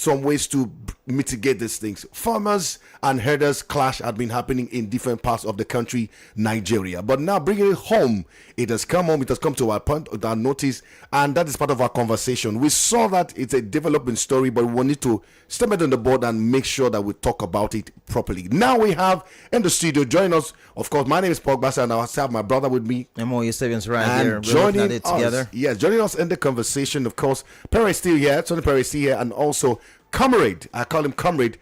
some ways to mitigate these things. Farmers and herders clash had been happening in different parts of the country, Nigeria. But now bringing it home, it has come home, it has come to our point, our notice, and that is part of our conversation. We saw that it's a developing story, but we need to step it on the board and make sure that we talk about it properly. Now we have in the studio, join us, of course, my name is Paul Bassa, and I have my brother with me. And more your savings right And here. We're joining looking at it us, together. yes, joining us in the conversation, of course, Perry is still here, Tony Perry is still here, and also Comrade, I call him Comrade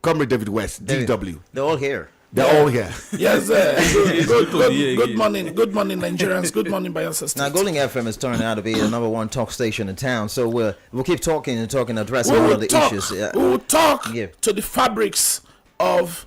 David West, DW. They're all here. They're all here. Yes, good morning, Nigerians. Good morning, Bayelsa State. Now, Golden FM is turning out to be the number one talk station in town, so we'll keep talking, addressing We all will of the talk. issues. We will talk Yeah. to the fabrics of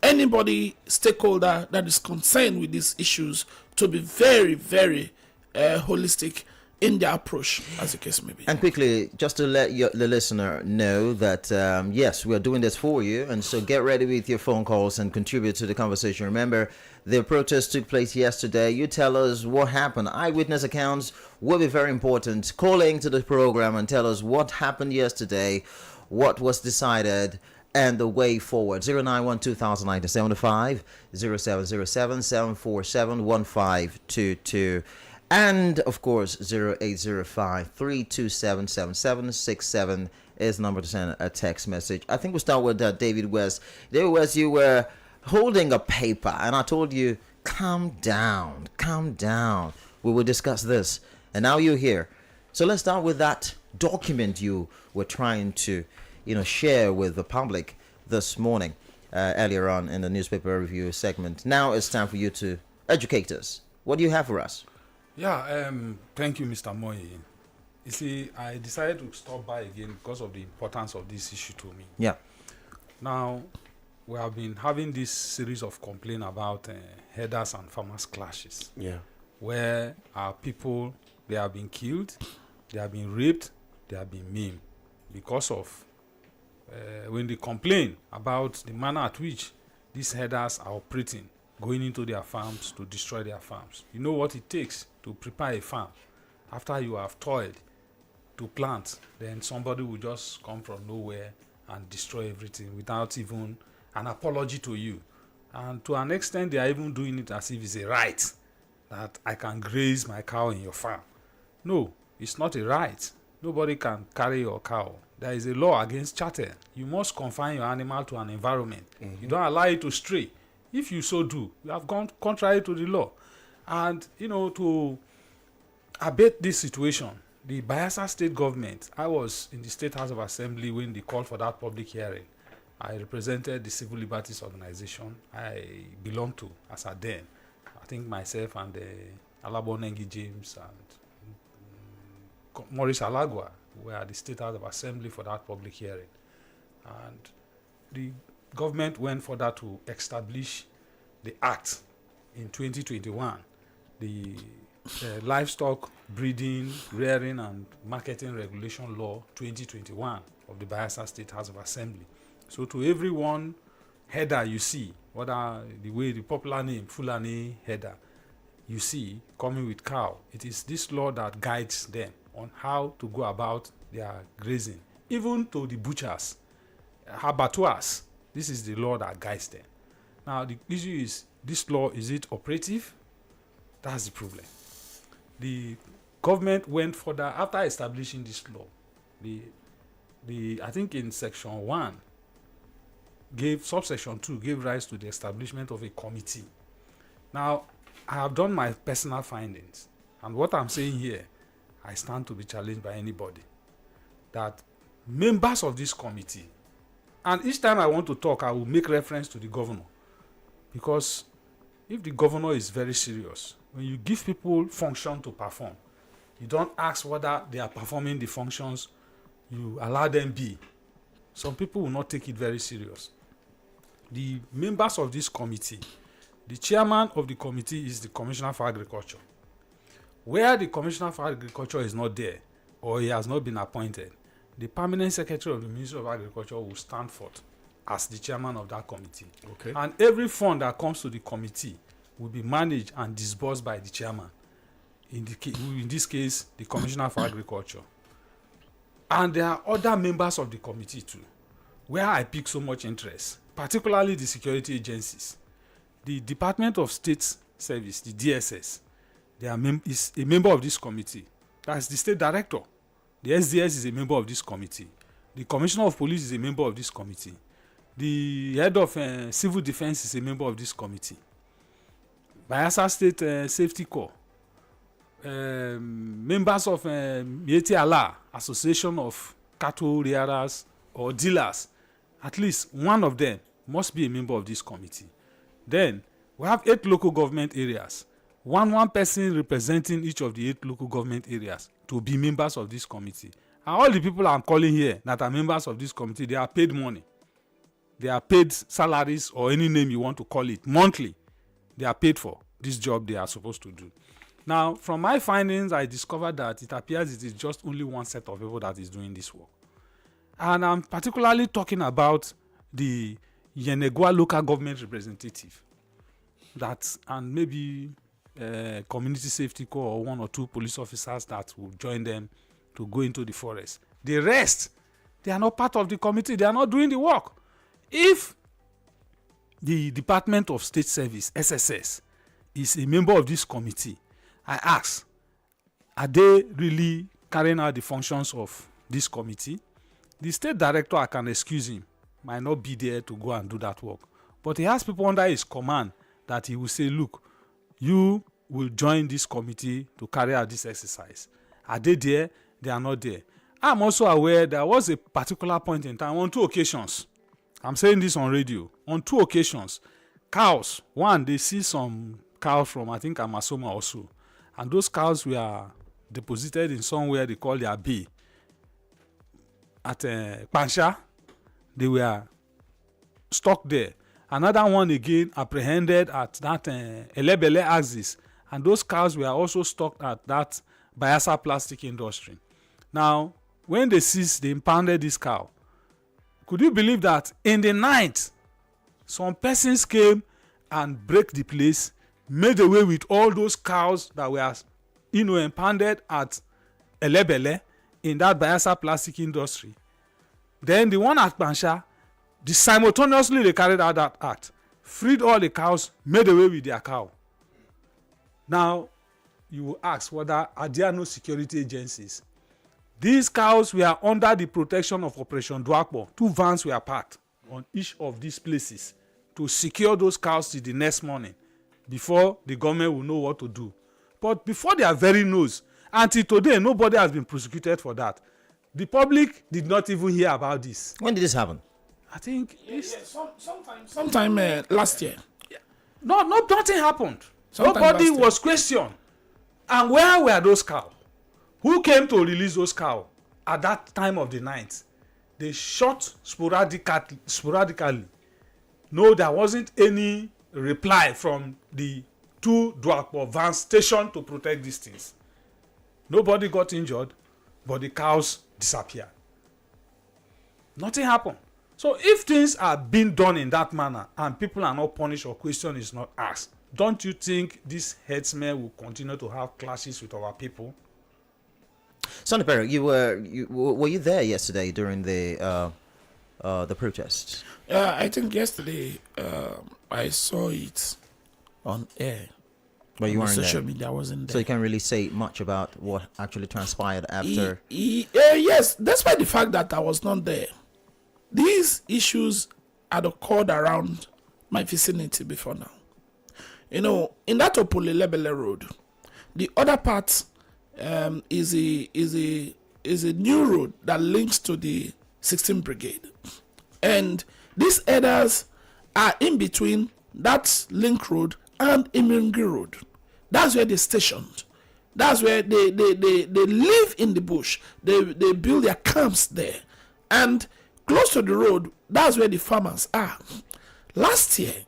anybody stakeholder that is concerned with these issues to be very, very holistic in their approach, as the case may be. And quickly, just to let the listener know that, yes, we're doing this for you. And so get ready with your phone calls and contribute to the conversation. Remember, the protest took place yesterday. You tell us what happened. Eyewitness accounts will be very important. Call into the program and tell us what happened yesterday, what was decided, and the way forward. 091-2009-75, 0707-747-1522. And, of course, 0805-327-7767 is the number to send a text message. I think we'll start with David West. David West, you were holding a paper, and I told you, calm down. We will discuss this. And now you're here. So let's start with that document you were trying to, share with the public this morning, earlier on in the newspaper review segment. Now it's time for you to educate us. What do you have for us? Yeah, thank you, Mr. Moye. You see, I decided to stop by again because of the importance of this issue to me. Yeah. Now, we have been having this series of complaints about herders and farmers clashes. Yeah. Where our people, they have been killed, they have been raped, they have been maimed because of when they complain about the manner at which these herders are operating, going into their farms to destroy their farms. You know what it takes to prepare a farm. After you have toiled to plant, then somebody will just come from nowhere and destroy everything without even an apology to you. And to an extent, they are even doing it as if it's a right that I can graze my cow in your farm. No, it's not a right. Nobody can carry your cow. There is a law against chattel. You must confine your animal to an environment. Mm-hmm. You don't allow it to stray. If you so do, you have gone contrary to the law. And, to abate this situation, the Bayelsa State government, I was in the State House of Assembly when they called for that public hearing. I represented the Civil Liberties Organization I belong to as at then. I think myself and Alabo Nengi James and Maurice Alagwa were at the State House of Assembly for that public hearing. And the government went further to establish the act in 2021, the Livestock Breeding, Rearing and Marketing Regulation Law 2021 of the Bayelsa State House of Assembly. So to everyone header you see, whether the way the popular name Fulani header you see coming with cow, it is this law that guides them on how to go about their grazing. Even to the butchers, abattoirs, this is the law that guides them. Now the issue is, this law, is it operative? That's the problem. The government went further after establishing this law. I think in section 1 subsection 2 gave rise to the establishment of a committee. Now, I have done my personal findings, and what I'm saying here, I stand to be challenged by anybody, that members of this committee, and each time I want to talk, I will make reference to the governor, because if the governor is very serious, when you give people function to perform, you don't ask whether they are performing the functions, you allow them be. Some people will not take it very serious. The members of this committee, the chairman of the committee is the Commissioner for Agriculture. Where the Commissioner for Agriculture is not there, or he has not been appointed, the permanent secretary of the Ministry of Agriculture will stand forth as the chairman of that committee. Okay. And every fund that comes to the committee will be managed and disbursed by the chairman. In this case, the Commissioner for Agriculture. And there are other members of the committee too, where I pick so much interest, particularly the security agencies. The Department of State Service, the DSS, is a member of this committee. That's the state director. The SDS is a member of this committee. The Commissioner of Police is a member of this committee. The head of Civil Defense is a member of this committee. Bayelsa State Safety Corps, members of Mieti Allah, Association of Cattle Rearers or Dealers, at least one of them must be a member of this committee. Then we have 8 local government areas. One person representing each of the 8 local government areas to be members of this committee. And all the people I'm calling here that are members of this committee, they are paid money. They are paid salaries or any name you want to call it monthly. They are paid for this job they are supposed to do. Now, from my findings, I discovered that it appears it is just only one set of people that is doing this work. And I'm particularly talking about the Yenegua local government representative. And maybe community safety corps or 1 or 2 police officers that will join them to go into the forest. The rest, they are not part of the committee. They are not doing the work. If the Department of State Service, SSS, is a member of this committee, I ask, are they really carrying out the functions of this committee? The state director, I can excuse him, might not be there to go and do that work. But he has people under his command that he will say, look, you will join this committee to carry out this exercise. Are they there? They are not there. I'm also aware there was a particular point in time on 2 occasions. I'm saying this on radio. On 2 occasions, cows. One, they see some cows from, I think, Amasoma also. And those cows were deposited in somewhere they call their bay. At Pansha, they were stuck there. Another one again apprehended at that Elebele axis. And those cows were also stuck at that Bayelsa plastic industry. Now, when they seized, they impounded this cow. Could you believe that in the night, some persons came and break the place, made away with all those cows that were, impounded at Elebele in that Bayelsa plastic industry. Then the one at Bansha, simultaneously they carried out that act, freed all the cows, made away with their cow. Now, you will ask whether are there no security agencies? These cows were under the protection of Operation Dwakbo. 2 vans were parked on each of these places to secure those cows till the next morning before the government will know what to do. But before their very nose, until today, nobody has been prosecuted for that. The public did not even hear about this. When did this happen? I think sometime last year. Nothing happened. Nobody was questioned. And where were those cows? Who came to release those cows at that time of the night? They shot sporadically. No, there wasn't any reply from the 2 Dwakbo vans stationed to protect these things. Nobody got injured, but the cows disappeared. Nothing happened. So if things are being done in that manner and people are not punished or question is not asked, don't you think these headsmen will continue to have clashes with our people? Sonny Perry, were you there yesterday during the protests? I think yesterday I saw it on air. But you weren't social there. media, I wasn't there. So you can't really say much about what actually transpired after. Yes, despite the fact that I was not there, these issues had occurred around my vicinity before now. In that Opole-Lebele road, the other part is a new road that links to the 16th Brigade. And these headers are in between that link road and Imirngi Road. That's where they're stationed. That's where they live in the bush. They build their camps there. And close to the road, that's where the farmers are. Last year,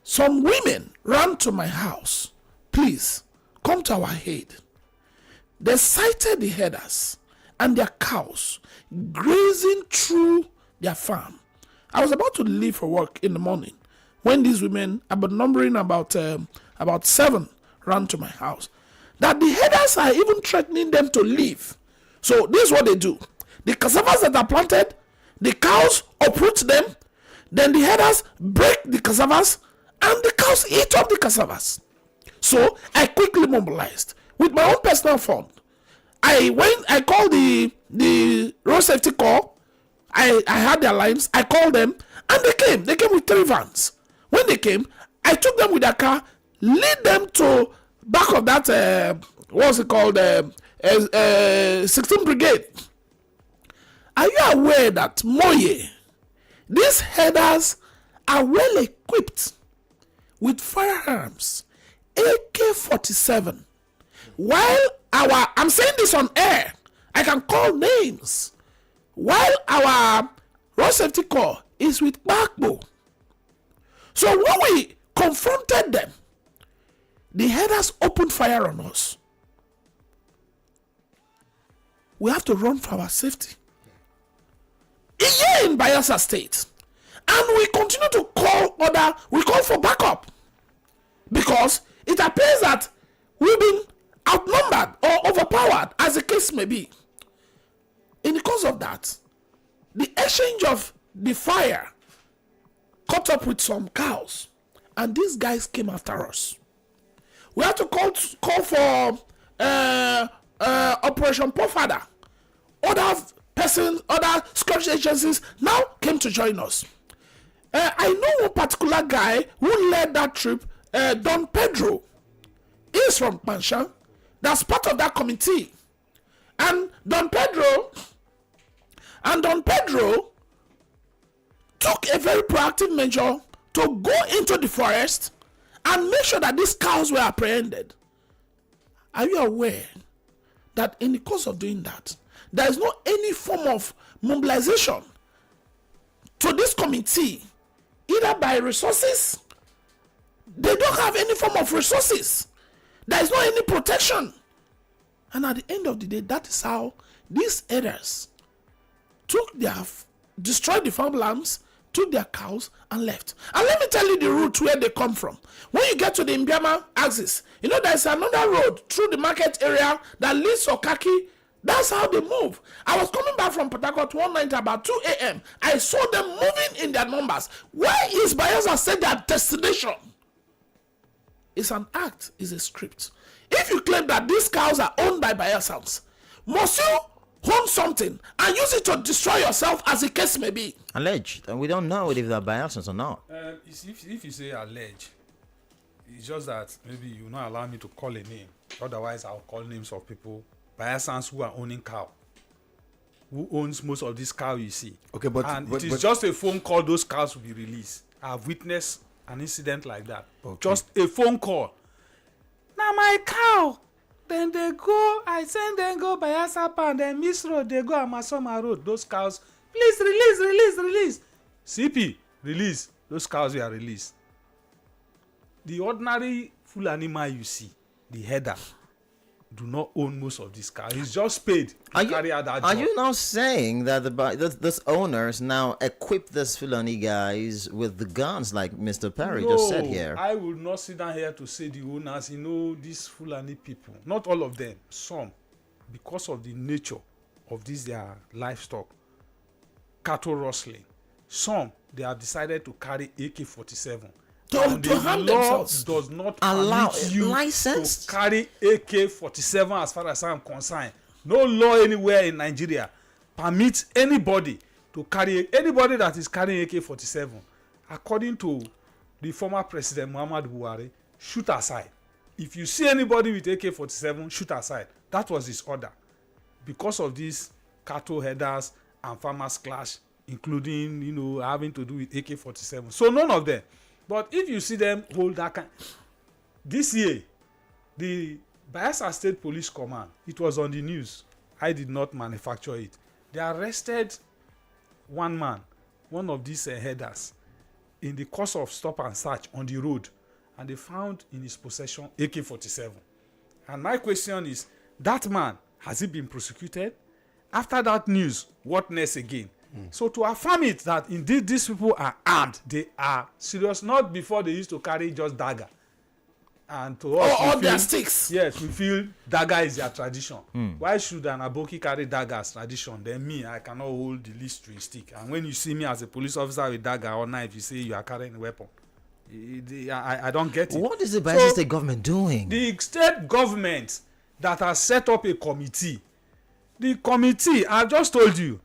some women ran to my house. Please, come to our aid. They sighted the headers and their cows grazing through their farm. I was about to leave for work in the morning when these women, numbering about 7, ran to my house. That the headers are even threatening them to leave So this is what they do. The cassavas that are planted, the cows uproot them, then the herders break the cassavas, and the cows eat up the cassavas. So I quickly mobilized with my own personal fund. I called the road safety corps. I had their lines. I called them, and they came. They came with 3 vans. When they came, I took them with their car, lead them to back of that what's it called, 16th Brigade. Are you aware that Moye, these herders are well equipped with firearms, AK-47? While I'm saying this on air, I can call names. While our road safety corps is with Bakbo. So when we confronted them, the herders opened fire on us. We have to run for our safety. Here in Bayelsa State, and we continue to we call for backup, because it appears that we've been outnumbered or overpowered, as the case may be. In the course of that, the exchange of the fire caught up with some cows, and these guys came after us. We had to call for Operation Pofada. Other security agencies now came to join us. I know one particular guy who led that trip, Don Pedro. He's from Panshan. That's part of that committee. And Don Pedro took a very proactive measure to go into the forest and make sure that these cows were apprehended. Are you aware that in the course of doing that, there is no any form of mobilization to this committee, either by resources? They don't have any form of resources. There is no any protection. And at the end of the day, that is how these herders destroyed the farmlands, took their cows, and left. And let me tell you the route where they come from. When you get to the Mbiama axis, you know there's another road through the market area that leads to Okaki. That's how they move. I was coming back from Port Harcourt one night about 2 a.m. I saw them moving in their numbers. Where is Bayelsa State their destination? It's an act, it's a script. If you claim that these cows are owned by Bayelsans, must you own something and use it to destroy yourself, as the case may be? Alleged, and we don't know if they're Bayelsans or not. If you say allege, it's just that maybe you not allow me to call a name. Otherwise, I'll call names of people, Bayelsans who are owning cow. Who owns most of this cow you see? Okay, it is just a phone call. Those cows will be released. I've witnessed an incident like that. Okay. Just a phone call. Now my cow. Then they go. I send them go Bayelsa and then Miss Road. They go Amasoma Road. Those cows, please release. CP, release. Those cows were released. The ordinary full animal you see, the header, do not own most of this cow. He's just paid to carry out that job. Are you now saying that this owners now equip these Fulani guys with the guns like Mr. Perry just said here? I will not sit down here to say the owners, these Fulani people, not all of them, some, because of the nature of their livestock, cattle rustling. Some, they have decided to carry AK-47. To harm themselves. Does not allow permit you licensed to carry AK-47 as far as I'm concerned. No law anywhere in Nigeria permits anybody to carry anybody that is carrying AK-47. According to the former president Muhammad Buhari, shoot aside. If you see anybody with AK-47, shoot aside. That was his order. Because of these cattle headers and farmers clash, including having to do with AK-47. So none of them. But if you see them hold that kind, this year, the Bayelsa State Police Command, it was on the news. I did not manufacture it. They arrested one man, one of these headers, in the course of stop and search on the road, and they found in his possession AK-47. And my question is, that man, has he been prosecuted? After that news, what next again? So to affirm it that indeed these people are armed, they are serious, not before they used to carry just dagger. And to us, Or we their feel- sticks. Yes, we feel dagger is their tradition. Why should an aboki carry dagger as tradition? Then me, I cannot hold the least to a stick. And when you see me as a police officer with dagger or knife, you say you are carrying a weapon. I don't get it. What is the Bayelsa State government doing? The state government that has set up a committee, the committee, I just told you,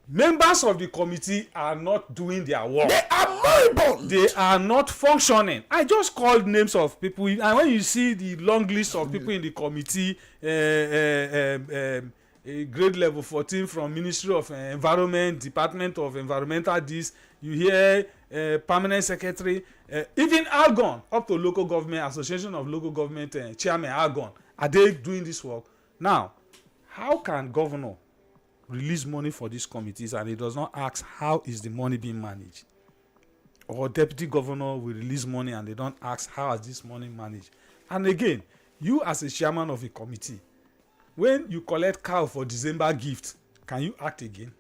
members of the committee are not doing their work. They are moribund. They are not functioning. I just called names of people, and when you see the long list of people in the committee, grade level 14 from Ministry of Environment, Department of Environmental this, you hear permanent secretary, even Algon, up to local government, Association of Local Government Chairman Algon, are they doing this work? Now, how can governor release money for these committees and he does not ask how is the money being managed? Or deputy governor will release money and they don't ask how is this money managed? And again, you as a chairman of a committee, when you collect cow for December gift, can you act again?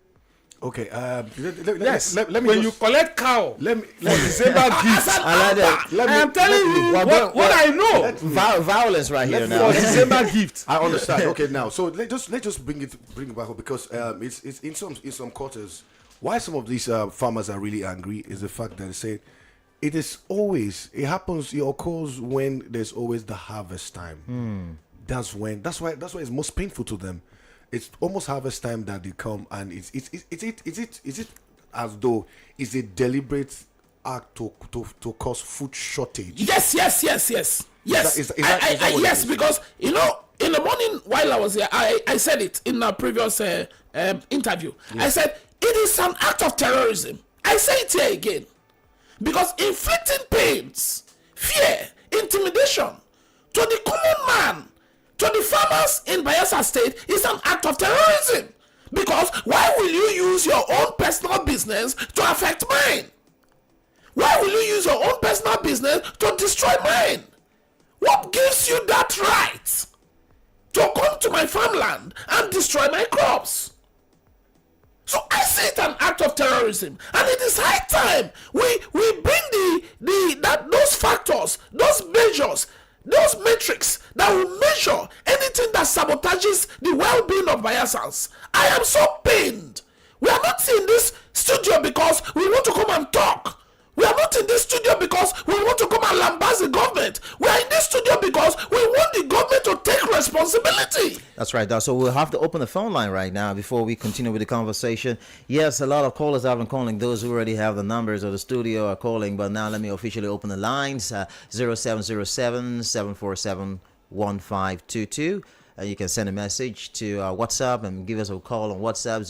Okay. Yes. Let me when just, you collect cow let me for December gift, I like that. let me- I am telling you let me- what I know Violence right here for now. December gift. I understand. Okay, now, so let's just bring it back up because it's in some quarters. Why some of these farmers are really angry is the fact that they say it occurs when there's always the harvest time. That's why it's most painful to them. It's almost harvest time that they come, and is it as though it's a deliberate act to cause food shortage? Yes. Yes. Is that what it Yes, is? because in the morning while I was here, I said it in a previous interview. I said it is an act of terrorism. I say it here again, because inflicting pains, fear, intimidation to the common man, to the farmers in Bayelsa State is an act of terrorism. Because why will you use your own personal business to affect mine? Why will you use your own personal business to destroy mine? What gives you that right to come to my farmland and destroy my crops? So I see it an act of terrorism, and it is high time we bring those factors, those measures, those metrics that will measure anything that sabotages the well-being of Bayelsans. I am so pained. We are not in this studio because we want to come and talk. We are not in this studio because we want to come and lambast the government. We are in this studio because we want the government to take responsibility. That's right, so we'll have to open the phone line right now before we continue with the conversation. Yes, a lot of callers have been calling. Those who already have the numbers of the studio are calling, but now let me officially open the lines. 0707-747-1522. You can send a message to WhatsApp and give us a call on WhatsApp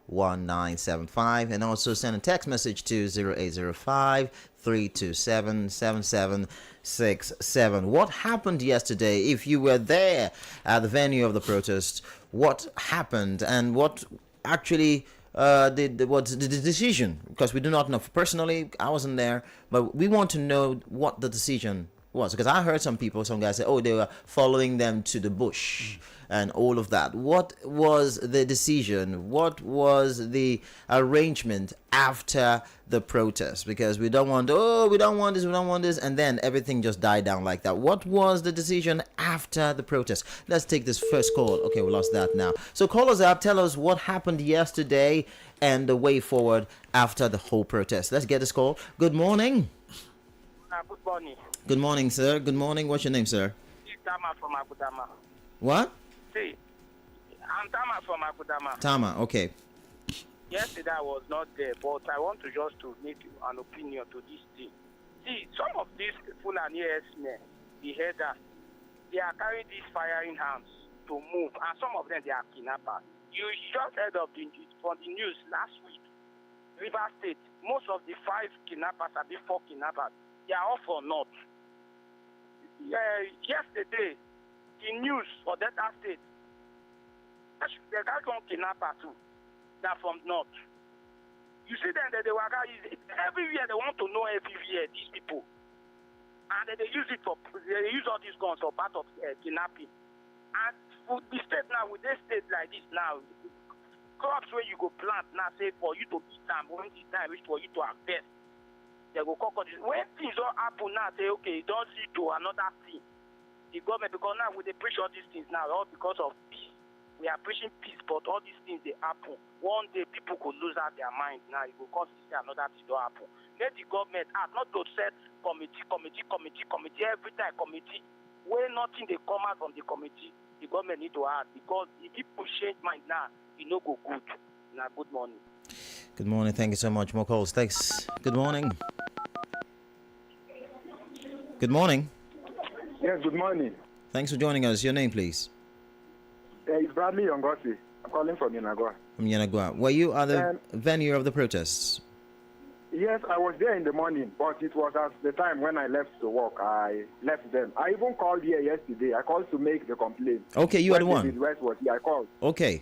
0912-000-1975, and also send a text message to 0805-327-7767. What happened yesterday? If you were there at the venue of the protest, what happened and what actually what's the decision? Because we do not know. Personally, I wasn't there, but we want to know what the decision was, because I heard some guys say, oh, they were following them to the bush and all of that. What was the decision? What was the arrangement after the protest? Because we don't want this, and then everything just died down like that. What was the decision after the protest? Let's take this first call. Okay, we lost that now. So call us up, tell us what happened yesterday and the way forward after the whole protest. Let's get this call. Good morning. Good morning. Good morning, sir. Good morning. What's your name, sir? Tama from Akudama. What? See, I'm Tama from Akudama. Tama. Okay. Yesterday I was not there, but I want to just to make an opinion to this thing. See, some of these Fulani men, the header, they are carrying these firing arms to move, and some of them they are kidnappers. You just heard of from the news last week. River State, most of the 5 kidnappers, are the 4 kidnappers. They are all for North. Yesterday, the news for Delta State, they got one kidnapper too. They're from North. You see them that they were everywhere. They want to know everywhere, these people, and they use all these guns for part of kidnapping. And for the state now, with this state like this now, crops where you go plant now, say for you to eat them when the time reach for you to harvest. They go call this. When things don't happen now, say okay, don't see to another thing. The government, because now we they preach all these things now, all because of peace. We are preaching peace, but all these things they happen. One day people could lose out their mind. Now it will cause another thing to happen. Let the government act, not to set committee every time committee. When nothing they come out from the committee, the government need to act, because if people change mind now, it no go good. Now, good morning. Good morning. Thank you so much. More calls. Thanks. Good morning. Good morning. Yes, good morning. Thanks for joining us. Your name, please. It's Bradley Yongosi. I'm calling from Yanagua. From Yanagua. Were you at the venue of the protests? Yes, I was there in the morning, but it was at the time when I left to work. I left them. I even called here yesterday. I called to make the complaint. Okay, you are the one. David West was here. I called. Okay.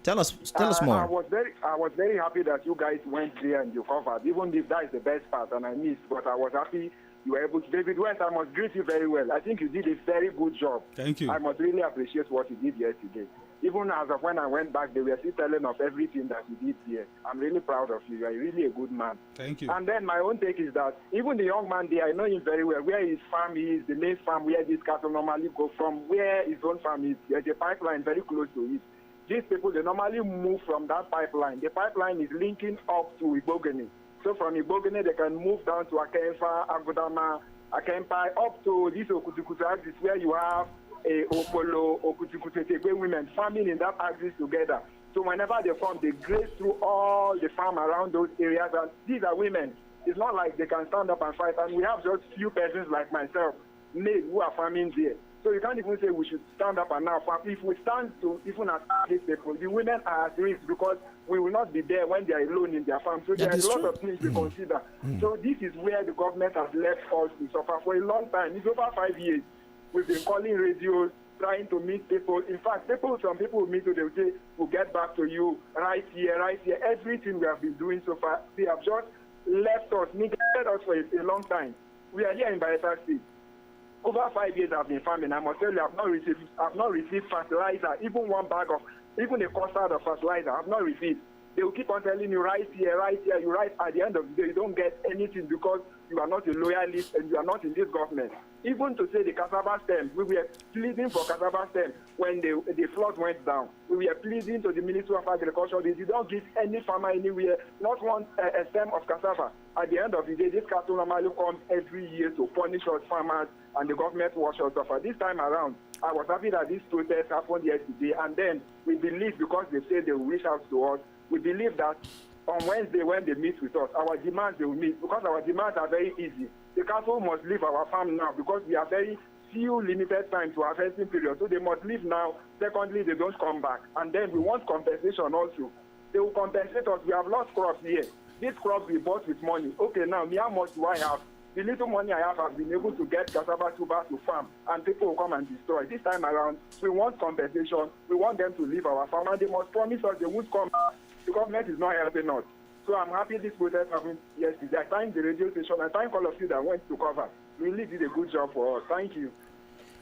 Tell us more. I was very happy that you guys went there and you covered, even if that is the best part, and I missed. But I was happy you were able to. David West, I must greet you very well. I think you did a very good job. Thank you. I must really appreciate what you did yesterday. Even as of when I went back, they were still telling of everything that you did here. I'm really proud of you. You are really a good man. Thank you. And then my own take is that even the young man there, I know him very well. Where his farm is, the main farm where this cattle normally go from, where his own farm is, there's a pipeline very close to it. These people, they normally move from that pipeline. The pipeline is linking up to Ibogene. So from Ibogene, they can move down to Akemfa, Agodama, Akempai, up to this Okutukutu axis where you have Okolo, Okutukutu, women farming in that axis together. So whenever they come, they graze through all the farm around those areas. And these are women. It's not like they can stand up and fight. And we have just few persons like myself, males, who are farming there. So you can't even say we should stand up and now farm. If we stand to even attack these people, the women are at risk because we will not be there when they are alone in their farm. So there are a lot of things to consider. So this is where the government has left us to suffer for a long time. It's over 5 years. We've been calling radios, trying to meet people. In fact, some people will meet you, they will say, we'll get back to you right here. Everything we have been doing so far, they have just left us, neglected us for a long time. We are here in Bayelsa State. Over 5 years I've been farming. I must tell you, I've not received fertilizer, even one bag of, even a custard of fertilizer, I've not received. They will keep on telling you, right here, you write. At the end of the day, you don't get anything because you are not a loyalist and you are not in this government. Even to say the cassava stem, we were pleading for cassava stem when the flood went down. We were pleading to the Ministry of Agriculture. They don't give any farmer anywhere, not one a stem of cassava. At the end of the day, this cattle normally comes every year to punish us farmers, and the government was us suffer. This time around, I was happy that this protest happened yesterday, and then we believe, because they say they will reach out to us, we believe that on Wednesday when they meet with us, our demands they will meet, because our demands are very easy. The council must leave our farm now because we are very few limited time to harvesting period. So they must leave now. Secondly, they don't come back. And then we want compensation also. They will compensate us. We have lost crops here. These crops we bought with money. Okay, now, how much do I have? The little money I have, I've been able to get cassava tuber to farm, and people will come and destroy. This time around, we want compensation. We want them to leave our farm, and they must promise us they won't come back. The government is not helping us. So I'm happy this protest happened yesterday. I thank the radio station. I thank all of you that went to cover. You really did a good job for us. Thank you.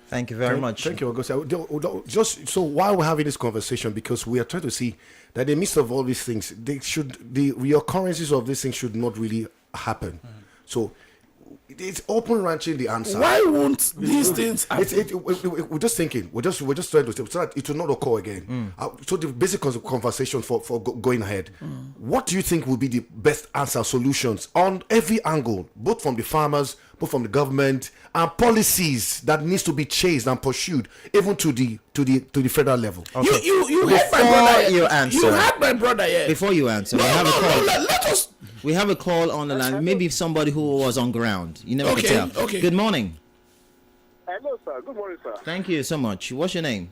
Thank you very much. Thank you, Augusta. Just so while we're having this conversation, because we are trying to see that in the midst of all these things, the reoccurrences of these things should not really happen. So it's open ranching the answer. Why won't these things happen? We're just thinking. We're just trying to say so that it will not occur again. So the basic conversation for going ahead. What do you think will be the best answer solutions on every angle, both from the farmers, both from the government, and policies that needs to be chased and pursued, even to the federal level? Okay. You heard my brother. You answer. You heard my brother here. Before you answer, we have a call. Let us. We have a call on the line. Maybe somebody who was on ground. You never Okay, can tell. okay. Good morning. Hello, sir. Good morning, sir. Thank you so much. What's your name?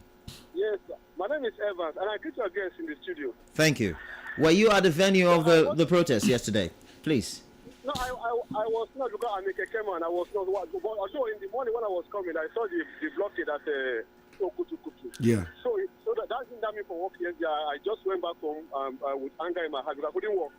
Yes, sir. My name is Evans, and I greet your guests in the studio. Thank you. Were you at the venue of the protest yesterday? Please. No, I was not because I'm a Kekeman. I was not. Although in the morning when I was coming, I saw the blockade at Okutukutu. Yeah. So that didn't me for work yesterday. I just went back home with anger in my heart because I couldn't work.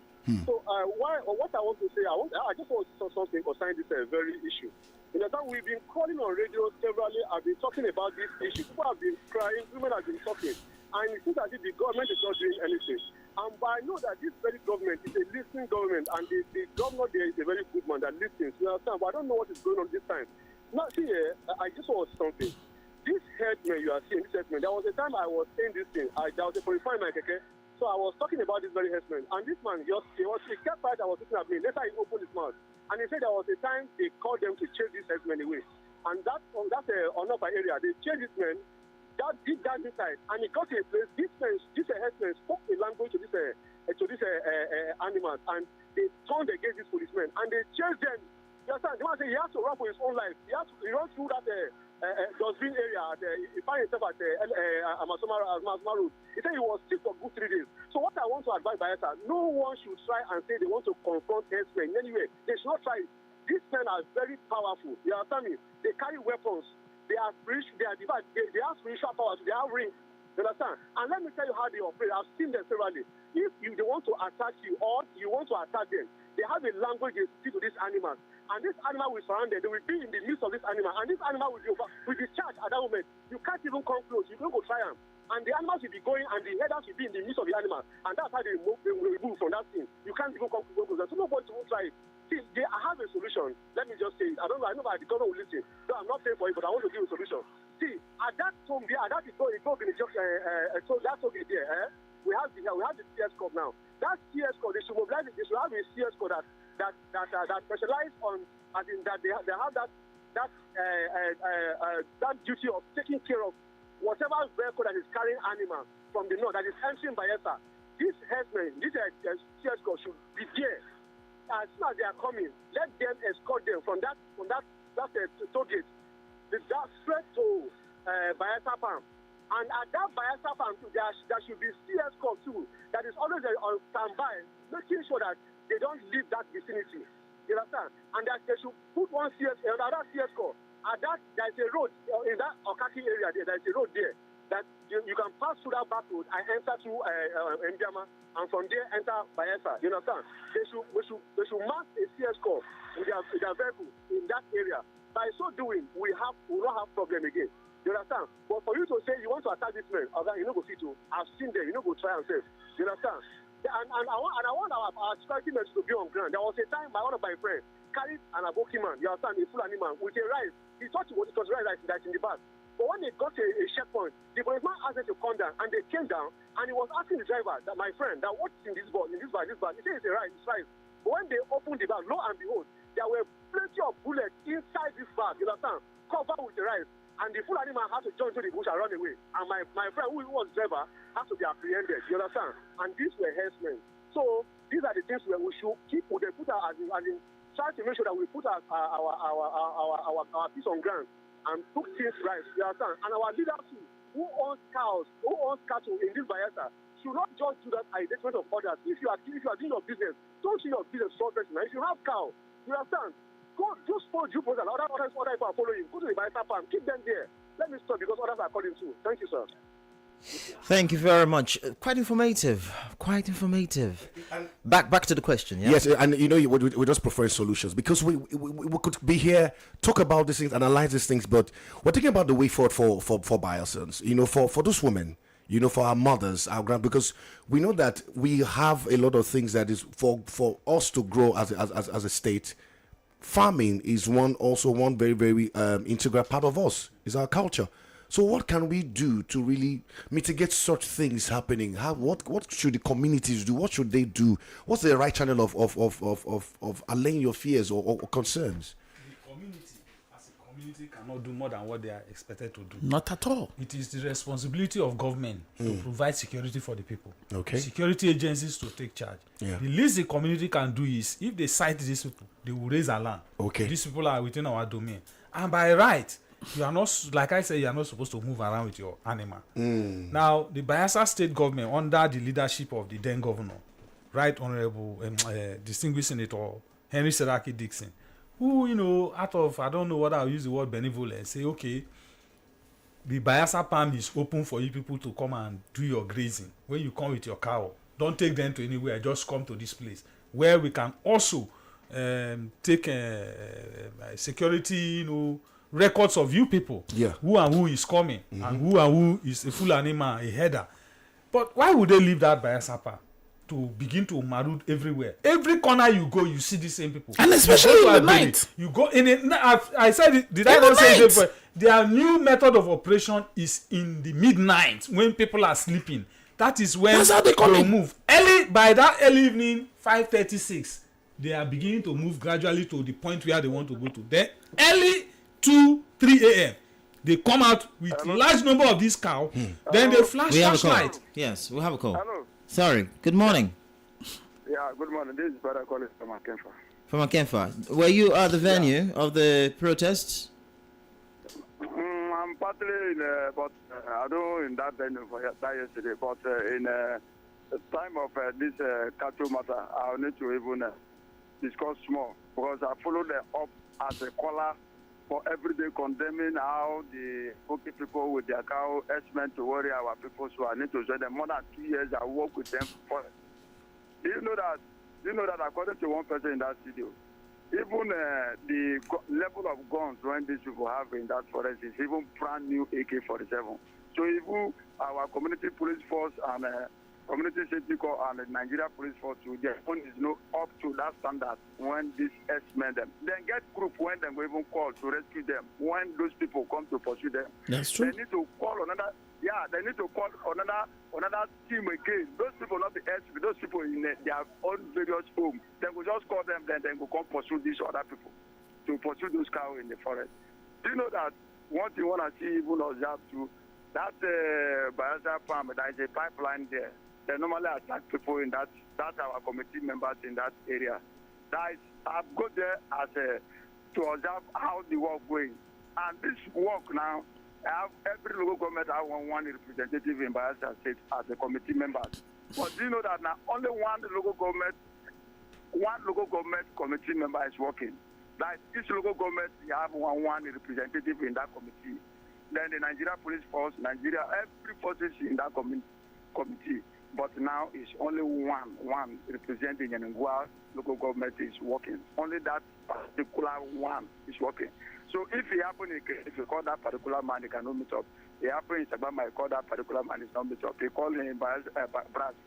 So what I want to say, I just want to say something concerning this very issue. You know, that we've been calling on radio severally. I've been talking about this issue. People have been crying. Women have been talking. And it seems as if the government is not doing anything. And But I know that this very government is a listening government, and the governor there is a very good man that listens. You understand? But I don't know what is going on this time. Now, see, I just want something. This headman you are seeing, this headman, there was a time I was saying this thing. There was a purifying my keke. So I was talking about this very headman. And this man, he kept quiet. I was looking at me. Later, he opened his mouth. And he said there was a time they called them to chase this headman away. And that's on upper area. They chased this man. That deep down inside, and he got to a place. This headman spoke a language to this animals, and they turned against this policeman, and they chased them. You understand? The man said he has to run for his own life. He runs through that dustbin area. He found himself at Amasoma Road. He said he was sick for good 3 days. So what I want to advise Bayelsa, no one should try and say they want to confront headsmen in any way. They should not try it. These men are very powerful. You understand me? They carry weapons. They are spiritual. They have spiritual powers. They have rings. You understand? And let me tell you how they operate. I've seen them severally. If they want to attack you or you want to attack them, they have a language they speak to these animals. And this animal will surround them. They will be in the midst of this animal. And this animal will discharge at that moment. You can't even come close. You don't go try them. And the animals will be going, and the headers will be in the midst of the animal. And that's how they will move from that thing. You can't even come close. So nobody will try it. See, I have a solution. Let me just say it. I know that the government will listen. No, I'm not saying for it, but I want to give a solution. See, at that time there, at that is going so that's okay there. We have the CS Corp now. That CS Corp, they should mobilize it. They should have a CS Corp that specialize on, as in that they have that duty of taking care of whatever vehicle that is carrying animals from the north that is entering Bayelsa. This headsman, this CS Corp should be there. As soon as they are coming, let them escort them from that toll gate, straight to Bayelsa Farm. And at that Bayelsa Farm, there should be CS Corp too, that is always on standby, making sure that they don't leave that vicinity. You understand? And that they should put another CS Corp. At that, there's a road in that Okaki area there. There's a road there that you can pass through that back road and enter through Ndiama, and from there enter Bayelsa. You understand? They should mark a CS Corp with their vehicle in that area. By so doing, we don't have problem again. You understand? But for you to say you want to attack this man, you know go see to. I've seen them. You know go try and say. You understand? And I want our security men to be on ground. There was a time one of my friends carried an Aboki man, you understand, a full animal with a rice. He thought it was rice that's in the bag. But when they got to a checkpoint, the policeman asked them to come down, and they came down, and he was asking the driver, that my friend, that what's in this bag, He said it's a rice, it's rice. But when they opened the bag, lo and behold, there were plenty of bullets inside this bag, you understand, covered with the rice. And the full animal had to jump to the bush and run away. And my friend, who was the driver, had to be apprehended, you understand? And these were herdsmen. So these are the things where we should keep, they put our, try to make sure that we put our piece on ground and put things right, you understand? And our leaders who owns cows, who owns cattle in this Bayelsa, should not just do that at the detriment of others. If you are doing your business, don't do your business for person. If you have cow, you understand? Go, just follow due process. Other people are following. Go to the Bayelsa farm. Keep them there. Let me stop because others are calling too. Thank you, sir. Thank you very much. Quite informative. Quite informative. Back to the question. Yeah? Yes, and we just prefer solutions because we could be here, talk about these things, analyze these things, but we're thinking about the way forward for Bayelsans. For those women, for our mothers, our grand, because we know that we have a lot of things that is for us to grow as a state. Farming is one very, very integral part of us. Is our culture. So what can we do to really mitigate such things happening? What should the communities do? What should they do? What's the right channel of allaying your fears or concerns? The community, as a community, cannot do more than what they are expected to do. Not at all. It is the responsibility of government to provide security for the people. Okay. Security agencies to take charge. Yeah. The least the community can do is, if they cite these people, they will raise alarm. Okay. These people are within our domain. And by right, you are not, like I said, you are not supposed to move around with your animal. Now, the Bayelsa state government, under the leadership of the then governor, Right Honorable Distinguished Senator Henry Seraki Dixon, who, out of, I don't know what I'll use the word benevolence, say, okay, the Bayelsa farm is open for you people to come and do your grazing. When you come with your cow, don't take them to anywhere, just come to this place, where we can also take security, records of you people, who and who is coming, and who is a full animal, a header. But why would they leave that Bayelsa farm? to begin to maroon everywhere. Every corner you go, you see the same people. And especially You go to in the Agbeni, night. You go in it. I said it. Did I In the not say it night. before? Their new method of operation is in the midnight when people are sleeping. That is when That's how they come in. move. By that early evening, 5:36, they are beginning to move gradually to the point where they want to go to. Then early 2-3 a.m. they come out with large number of these cows. Then they flash We have a call. flashlight. Yes, we have a call. Hello. Sorry. Good morning. Yeah, good morning. This is Brother calling from Akenfa. From Akenfa. Were you at the venue of the protests? I'm partly in, but I don't know in that venue for that yesterday, but in the time of this cattle matter, I'll need to even discuss more because I followed up as a caller for every day condemning how the Kogi people with their cow estimate to worry our people, so I need to join them. More than 2 years, I work with them for. Do you know that according to one person in that studio, even the level of guns when these people have in that forest is even brand new AK-47. So even our community police force and community safety corps and the Nigeria police force, their own is not up to that standard when this estimate them. Then get group when them even call to rescue them when those people come to pursue them. That's true. They need to call another. Yeah, they need to call another team again. Those people not the SB, those people in their own various homes. Then we just call them, then they will come pursue these other people to pursue those cows in the forest. Do you know that one thing when I see even observe too, that Bayelsa farm, there is a pipeline there. They normally attack people in that our committee members in that area. That is, I've got there as to observe how the work going. And this work now, I have every local government have one representative in Bayelsa State as a committee members. But do you know that now only one local government committee member is working. Like each local government, you have one representative in that committee. Then the Nigeria Police Force, every force is in that committee. But now it's only one representing Yanangua local government is working. Only that particular one is working. So if it happens, if you call that particular man, he cannot meet up. It happens in Sabama, you call that particular man, is not meet up. You call him Brass,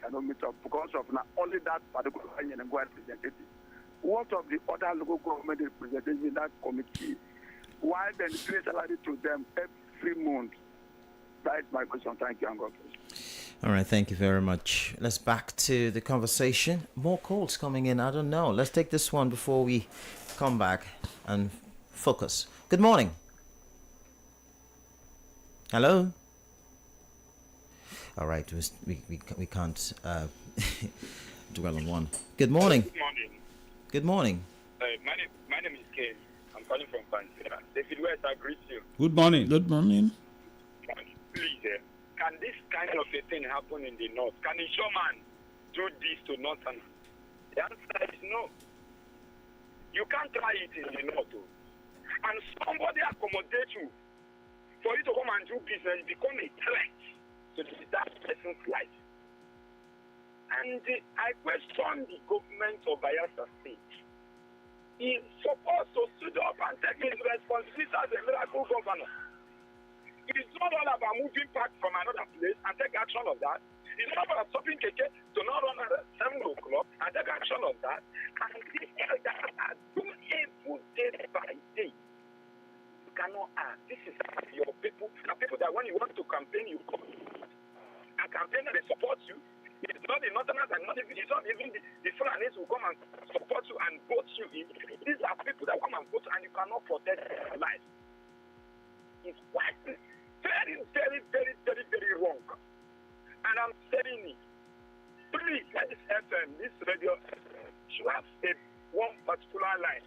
cannot meet up because of now only that particular Yanangua representative. What of the other local government representatives in that committee? Why then pay salary to them every month? That is my question. Thank you, and God bless. All right, thank you very much. Let's back to the conversation. More calls coming in. I don't know. Let's take this one before we come back and focus. Good morning. Hello. All right, we can't dwell on one. Good morning. Good morning. Good morning. My name is Ken. I'm calling from Pansera. David West, I greet you. Good morning. Good morning. Please, can this kind of a thing happen in the north? Can a showman do this to northerners? The answer is no. You can't try it in the north. And somebody accommodate you for you to come and do business, become a threat to that person's life. And I question the government of Bayelsa State. He's supposed to stood up and take his responsibility as a miracle governor. It's not all about moving back from another place and take action of that. It's not about stopping KK to not run at 7 o'clock and take action of that. And these elders are doing evil day by day. You cannot ask. This is your people. The people that when you want to campaign, you come. A campaigner, they support you. It's not the Northerners and it's not even the Fulanis who come and support you and vote you in. These are people that come and vote and you cannot protect their life. It's quite very, very, very, very, very wrong. And I'm saying it. Please, this FM, this radio, should have one particular line.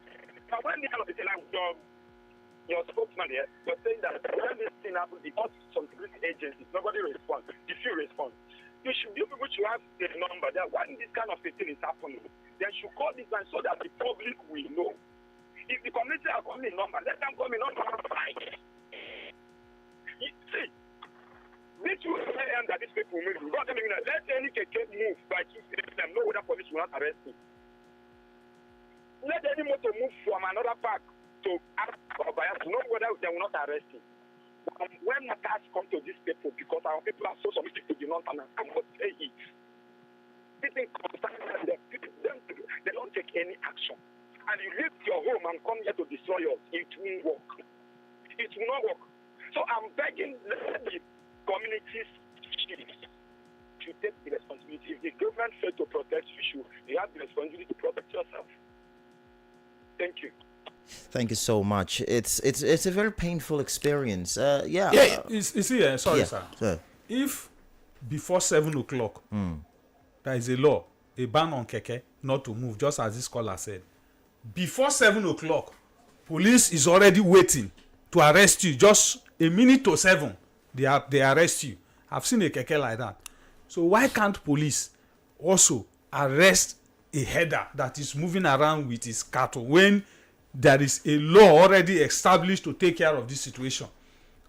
Now, when the end of the day, like your spokesman here, you're saying that when this thing happens, the some security agencies, nobody responds. If you respond, you people should have a number that when this kind of a thing is happening, they should call this line so that the public will know. If the community are calling number, let them come in on number 5. See, this will end that these people move. Let any KK move by 2 them know whether police will not arrest him. Let any motor move from another park to Bayelsa to know whether they will not arrest him. When matters come to these people, because our people are so submissive to the non-finance, I must say it. This thing any action. And you leave your home and come here to destroy us, it won't work. It will not work. So I'm begging the communities to take the responsibility. If the government fails to protect you, you have the responsibility to protect yourself. Thank you. Thank you so much. It's a very painful experience. Yeah. You see, sorry, Yeah, sir. sir. If before 7 o'clock there is a law, a ban on keke not to move, just as this caller said, before 7 o'clock, police is already waiting to arrest you. Just a minute to 7, they arrest you. I've seen a keke like that. So why can't police also arrest a header that is moving around with his cattle when there is a law already established to take care of this situation?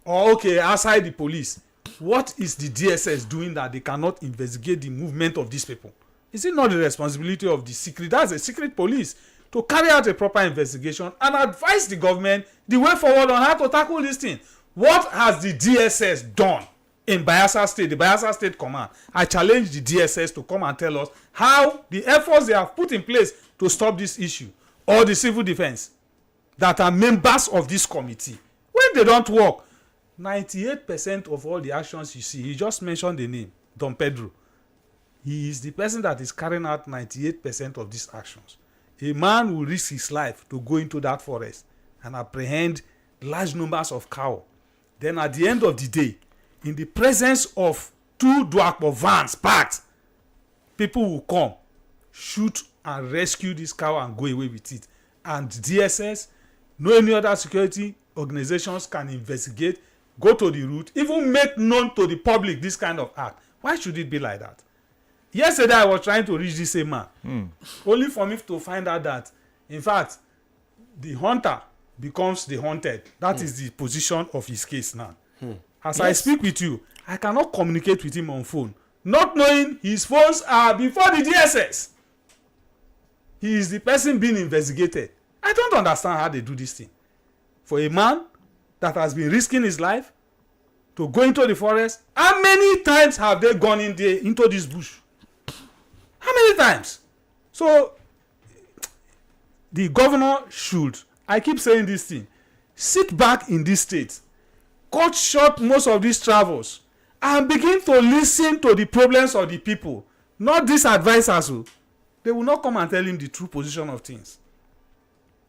Or okay, outside the police, what is the DSS doing that they cannot investigate the movement of these people? Is it not the responsibility of the secret, that's a secret police, to carry out a proper investigation and advise the government the way forward on how to tackle this thing? What has the DSS done in Bayelsa State, the Bayelsa State Command? I challenge the DSS to come and tell us how the efforts they have put in place to stop this issue, or the civil defense that are members of this committee. When they don't work, 98% of all the actions you see, he just mentioned the name, Don Pedro. He is the person that is carrying out 98% of these actions. A man will risk his life to go into that forest and apprehend large numbers of cow. Then at the end of the day, in the presence of 2 Dwakpo vans packed, people will come, shoot and rescue this cow and go away with it. And DSS, no any other security organizations can investigate, go to the root, even make known to the public this kind of act. Why should it be like that? Yesterday I was trying to reach this same man, only for me to find out that, in fact, the hunter becomes the hunted. That is the position of his case now. As I speak with you, I cannot communicate with him on phone, not knowing his phones are before the DSS. He is the person being investigated. I don't understand how they do this thing. For a man that has been risking his life to go into the forest, how many times have they gone in there into this bush? How many times? So the governor should, I keep saying this thing, sit back in this state, cut short most of these travels, and begin to listen to the problems of the people, not these advisors who they will not come and tell him the true position of things.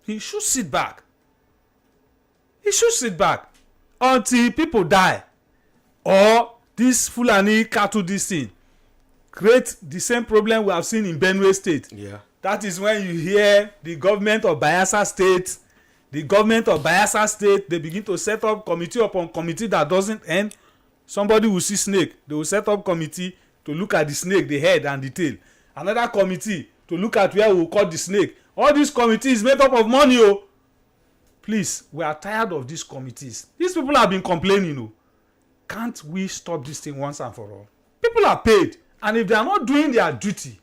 He should sit back. He should sit back until people die, or this Fulani cattle this thing create the same problem we have seen in Benue State. Yeah. That is when you hear the government of Bayelsa State, they begin to set up committee upon committee that doesn't end. Somebody will see snake, they will set up committee to look at the snake, the head and the tail. Another committee to look at where we will cut the snake. All these committees made up of money. Oh, please, we are tired of these committees. These people have been complaining. Oh, can't we stop this thing once and for all? People are paid, and if they are not doing their duty,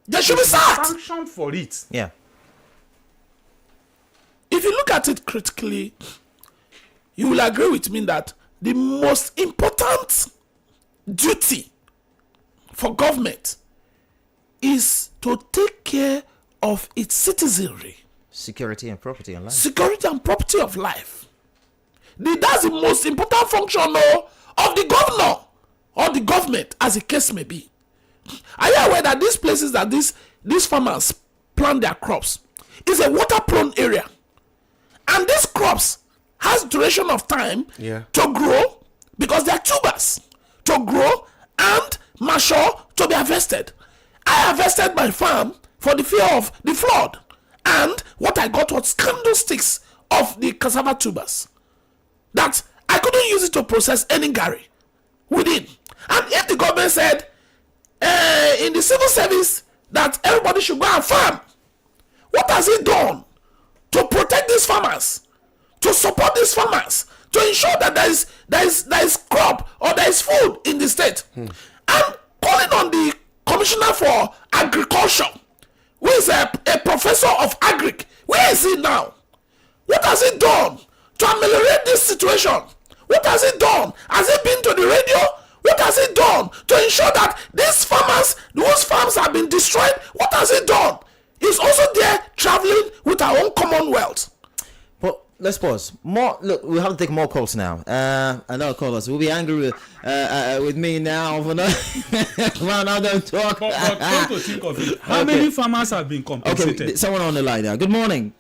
They should be sacked. sanctioned for it. Yeah. If you look at it critically, you will agree with me that the most important duty for government is to take care of its citizenry, Security and property and life. security and property of life. That's the most important function of the governor or the government, as the case may be. Are you aware that these places that these farmers plant their crops is a water-prone area, and these crops has duration of time to grow because they are tubers to grow and mature to be harvested. I harvested my farm for the fear of the flood, and what I got was candlesticks of the cassava tubers that I couldn't use it to process any gari within. And if the government said in the civil service that everybody should go and farm, what has it done to protect these farmers, to support these farmers, to ensure that there is crop or there is food in the state? I'm calling on the Commissioner for Agriculture, who is a professor of agric. Where is he now? What has he done to ameliorate this situation? What has he done? Has he been to the radio? What has he done to ensure that these farmers whose farms have been destroyed, what has he done? He is also there traveling with our own commonwealth. But let's pause. More. Look, we have to take more calls now. Another callers will be angry with me now for not. Well, now don't talk. But come to think of it, how many farmers have been compensated? Okay, someone on the line now. Good morning.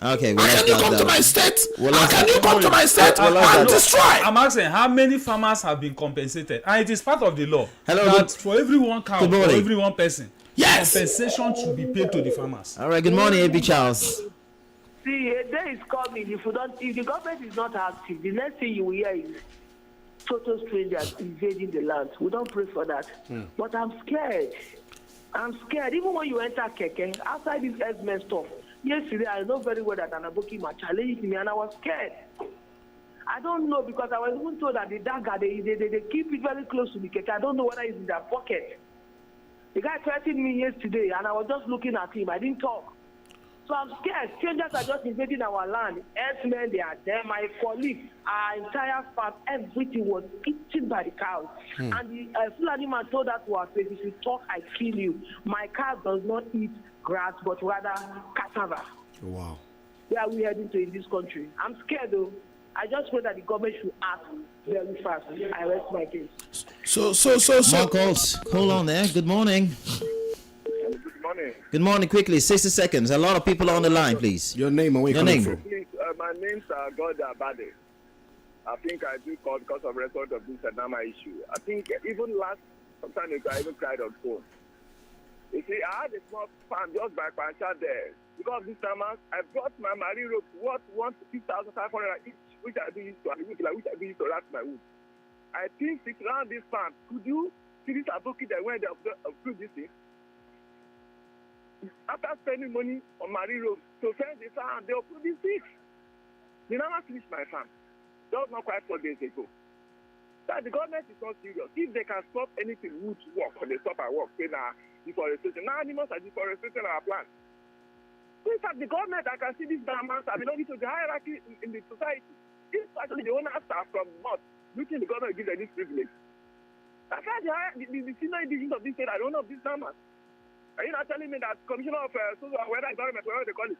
Okay, How can you come to my state? How can you come to my state and No, destroy? I'm asking how many farmers have been compensated, and it is part of the law that for every one cow, for every one person, Yes. compensation should be paid to the farmers. All right. Good morning, AB Charles. See, a day is coming. If the government is not active, the next thing you will hear is total strangers invading the land. We don't pray for that. But I'm scared. Even when you enter Keke, outside this herdsmen stuff, yesterday I know very well that Anaboki ma challenged me and I was scared. I don't know because I was even told that the dagger, they keep it very close to the Keke. I don't know whether it's in their pocket. The guy threatened me yesterday and I was just looking at him. I didn't talk. So I'm scared. Strangers are just invading our land. Herdsmen, they are there. My colleagues, our entire farm, everything was eaten by the cows. And the Fulani man told us to our face, if you talk, I kill you. My cow does not eat grass, but rather cassava. Wow. Where are we heading to in this country? I'm scared though. I just pray that the government should act very fast. I rest my case. So. More calls. Hold on there. Good morning. Good morning. Good morning. Quickly, 60 seconds. A lot of people on the line, please. Your name and where you Your coming name. from? Please, my name's God Abade. I think I do call because of result of this Adama issue. I think even last sometime ago, I even cried on phone. You see, I had a small farm just by Pancha there. Because this time I brought my marine rope worth 1,500 each, which I do use to wrap my wood. I think it's around this farm. Could you see this aboki that went there through this thing? After spending money on marine ropes to fence the farm, they approved this fix. They never finished my farm. That was not quite 4 days ago. That the government is not serious. If they can stop anything wood work or they stop our work, say now deforestation. Now animals are deforesting our plants. So in fact, the government, I can see these diamonds are belonging to the hierarchy in the society. This is actually the owner staff from north, looking the government give them this privilege. That's why the senior individuals of this state are the owner of these diamonds. Are you not telling me that Commissioner of Social Weather Environment, whatever they call it,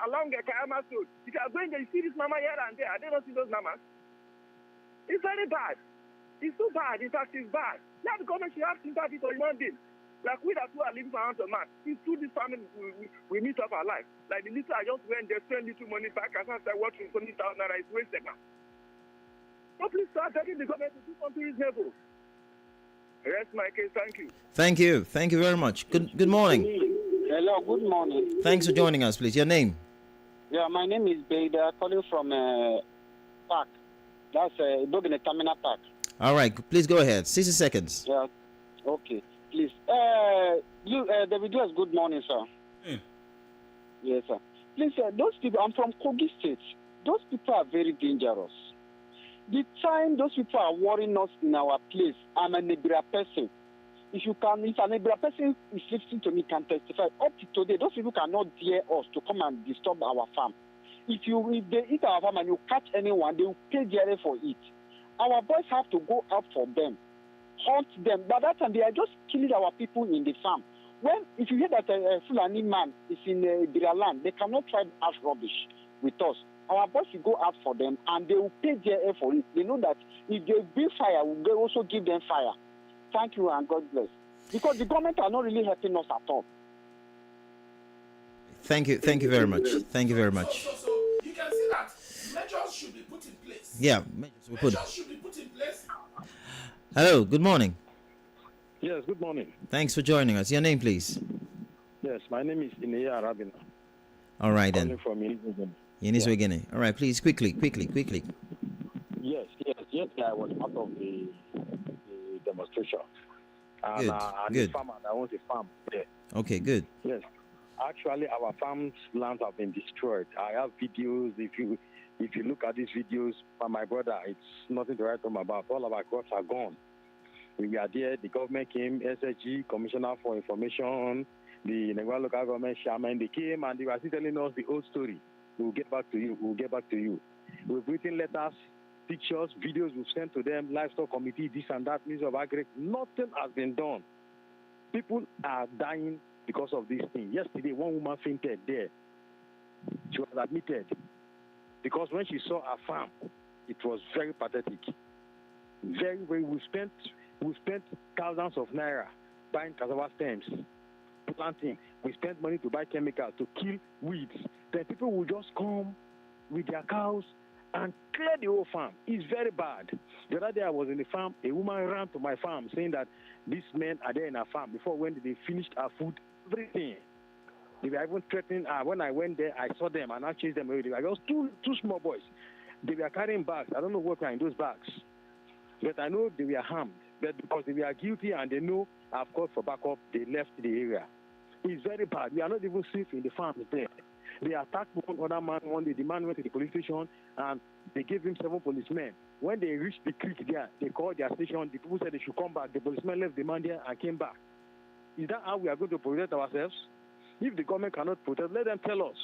along the Kayama Road, if you are going there, you see this mama here and there. I don't see those mamas. It's very bad. It's so bad. In fact, it's bad. Now the government should have sympathy for human beings. Like we that who are living for hands of man. It's through this family we meet up our life. Like the little I just went there, spend little money back and I started watching 20,000 naira is wasted now. So please start begging the government to do something reasonable. Rest my case. Thank you. Thank you. Thank you very much. Good morning. Hello, good morning. Thanks for joining us, please. Your name? Yeah, my name is Beda, calling from Park. That's Bogene Terminal Park. All right. Please go ahead. 60 seconds. Yeah, okay. Please. David West, good morning, sir. Yes, sir. Please, those people, I'm from Kogi State. Those people are very dangerous. The time those people are worrying us in our place, I'm a Nebra person. If a Nebra person is listening to me, can testify. Up to today, those people cannot dare us to come and disturb our farm. If they eat our farm and you catch anyone, they will pay dearly for it. Our boys have to go out for them, hunt them. By that time, they are just killing our people in the farm. If you hear that a Fulani man is in their land, they cannot try to ash rubbish with us. Our boys will go out for them and they will pay their effort for it. They know that if they bring fire, we'll also give them fire. Thank you and God bless. Because the government are not really helping us at all. Thank you. Thank you very much. Thank you very much. So you can see that measures should be put in place. Yeah. Measures should be put in place. Hello. Good morning. Yes, good morning. Thanks for joining us. Your name, please. Yes, my name is Ineya Arabina. All right, then. From Eunice Wegene. All right, please, quickly. Yes, I was part of the demonstration. And Good. a farmer that owns a farm there. Okay, good. Yes. Actually, our farm's lands have been destroyed. I have videos. If you look at these videos from my brother, it's nothing to write home about. All of our crops are gone. We were there. The government came, SSG, Commissioner for Information, the Negwa local government chairman, they came and they were still telling us the old story. We'll get back to you. We've written letters, pictures, videos we've sent to them, livestock committee, this and that, Ministry of Agriculture. Nothing has been done. People are dying because of this thing. Yesterday, one woman fainted there. She was admitted because when she saw her farm, it was very pathetic. Very, very. We spent thousands of naira buying cassava stems, planting. We spent money to buy chemicals to kill weeds. Then people will just come with their cows and clear the whole farm. It's very bad. The other day I was in the farm, a woman ran to my farm saying that these men are there in her farm. Before when they finished her food, everything. They were even threatening her. When I went there, I saw them and I chased them away. They were just two small boys. They were carrying bags. I don't know what were in those bags. But I know they were harmed. But because they were guilty and they know I've called for backup, they left the area. It's very bad. We are not even safe in the farms there. They attacked one other man one day. The man went to the police station and they gave him 7 policemen. When they reached the creek there, they called their station. The people said they should come back. The policemen left the man there and came back. Is that how we are going to protect ourselves? If the government cannot protect, let them tell us.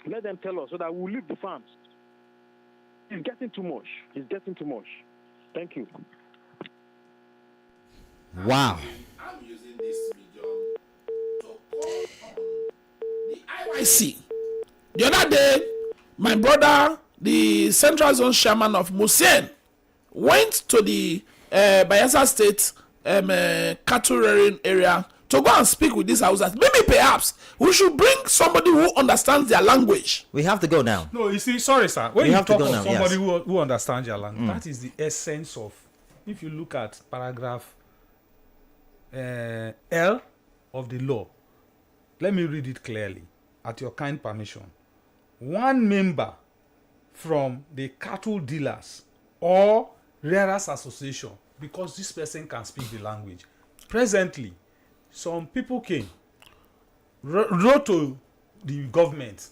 Let them tell us so that we'll leave the farms. It's getting too much. It's getting too much. Thank you. Wow. I'm using this medium to call on the IYC. The other day, my brother, the Central Zone Chairman of Musien, went to the Bayelsa State cattle rearing area to go and speak with these houses. Maybe perhaps we should bring somebody who understands their language. We have to go now. No, you see, sorry, sir. When We you have to talk go of now, somebody yes. who understands your language, that is the essence of. If you look at paragraph L of the law, let me read it clearly, at your kind permission. One member from the cattle dealers or rearers association, because this person can speak the language. Presently, some people came, wrote to the government,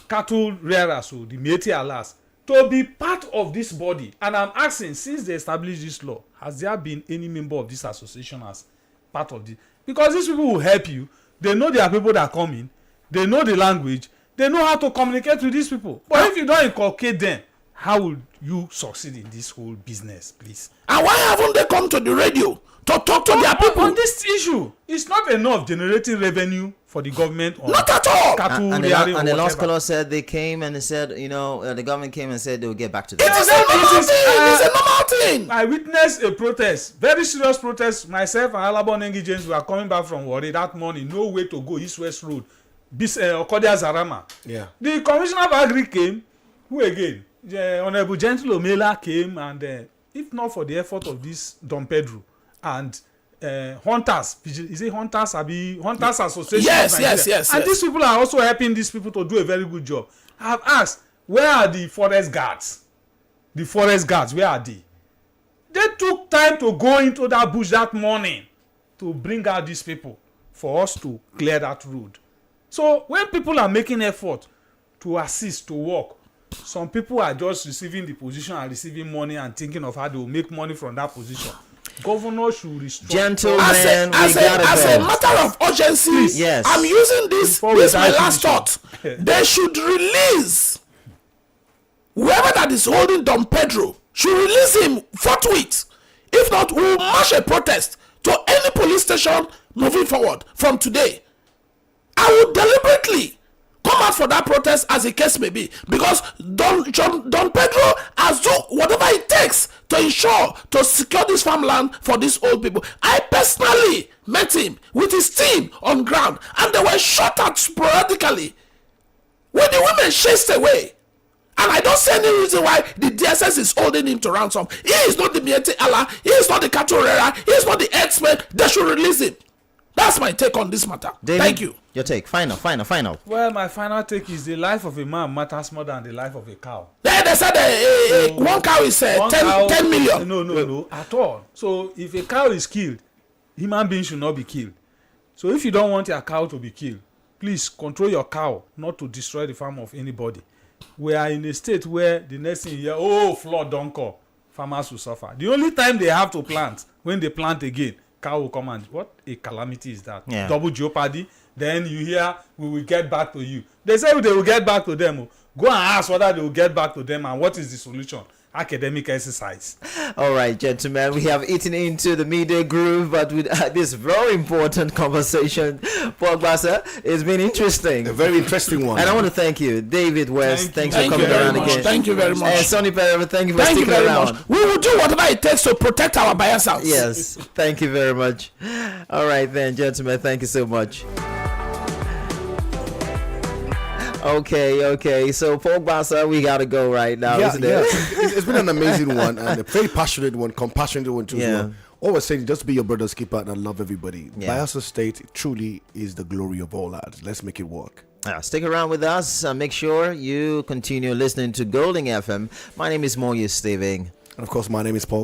cattle rearers, so the Métis Alas, to be part of this body. And I'm asking, since they established this law, has there been any member of this association as part of this? Because these people will help you. They know there are people that come in. They know the language. They know how to communicate with these people. But if you don't inculcate them, how will you succeed in this whole business, please? And why haven't they come to the radio to talk to their people? On this issue, it's not enough generating revenue for the government. Not at all. Cattle And rearing the or last whatever. caller said they came and they said, the government came and said they will get back to them. It is a normal thing. It's a normal thing. I witnessed a protest, very serious protest. Myself and Alabon Nengi James were coming back from Warri that morning. No way to go, East-West Road. Okodia Zarama. Yeah. The commissioner of Agri came. Who again? Honorable Gentle Omela came, and if not for the effort of this Don Pedro and Hunters, is it Hunters? Hunters Association. Yes. And these people are also helping these people to do a very good job. I have asked, where are the forest guards? The forest guards, where are they? They took time to go into that bush that morning to bring out these people for us to clear that road. So when people are making effort to assist, to work, some people are just receiving the position and receiving money and thinking of how they will make money from that position. Governor should restructure. Gentlemen, as a matter of urgency, Yes. I'm using this. Before we This is my dive last into thought. They should release whoever that is holding Don Pedro. Should release him forthwith. If not, we will march a protest to any police station moving forward from today. I will deliberately come out for that protest as the case may be, because Don Pedro has done whatever it takes to ensure to secure this farmland for these old people. I personally met him with his team on ground, and they were shot at sporadically when the women chased away. And I don't see any reason why the DSS is holding him to ransom. He is not the Métis Allah, he is not the cattle rearer, he is not the herdsman. They should release him. That's my take on this matter. David, Thank you. Your take. Final. Well, my final take is the life of a man matters more than the life of a cow. They said one cow is 10 million. No, at all. So if a cow is killed, human beings should not be killed. So if you don't want your cow to be killed, please control your cow not to destroy the farm of anybody. We are in a state where the next thing you hear, flood don't come, farmers will suffer. The only time they have to plant, when they plant again, cow will come and what a calamity is that? Yeah. Double jeopardy. Then you hear we will get back to you. They say they will get back to them. Go and ask whether they will get back to them and what is the solution. academic exercise. All right, gentlemen, we have eaten into the midday groove, but with this very important conversation, Paul Gbasa, it's been interesting. A very interesting one. And I want to thank you, David West. Thanks for coming very around much. again. Thank you very much. And Sonny Perry, thank you for Thank you sticking very around. much. We will do whatever it takes to protect our buyers' house. Yes, thank you very much. All right, then, gentlemen, thank you so much. Okay. So, Paul Gbasa, we got to go right now, isn't it? It's been an amazing one and a very passionate one, compassionate one too. Yeah. As well. Always saying, just be your brother's keeper and love everybody. Yeah. Bayelsa State truly is the glory of all that. Let's make it work. Stick around with us. Make sure you continue listening to Golding FM. My name is Moye Steving. And of course, my name is Paul